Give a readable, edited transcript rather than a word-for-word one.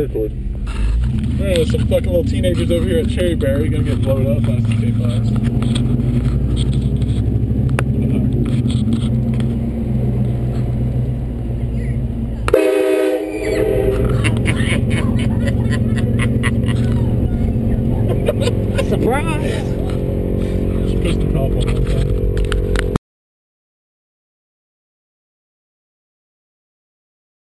record. There's some fucking little teenagers over here at Cherryberry gonna get blown up by CK5s. Surprise! Just pissed the top on that.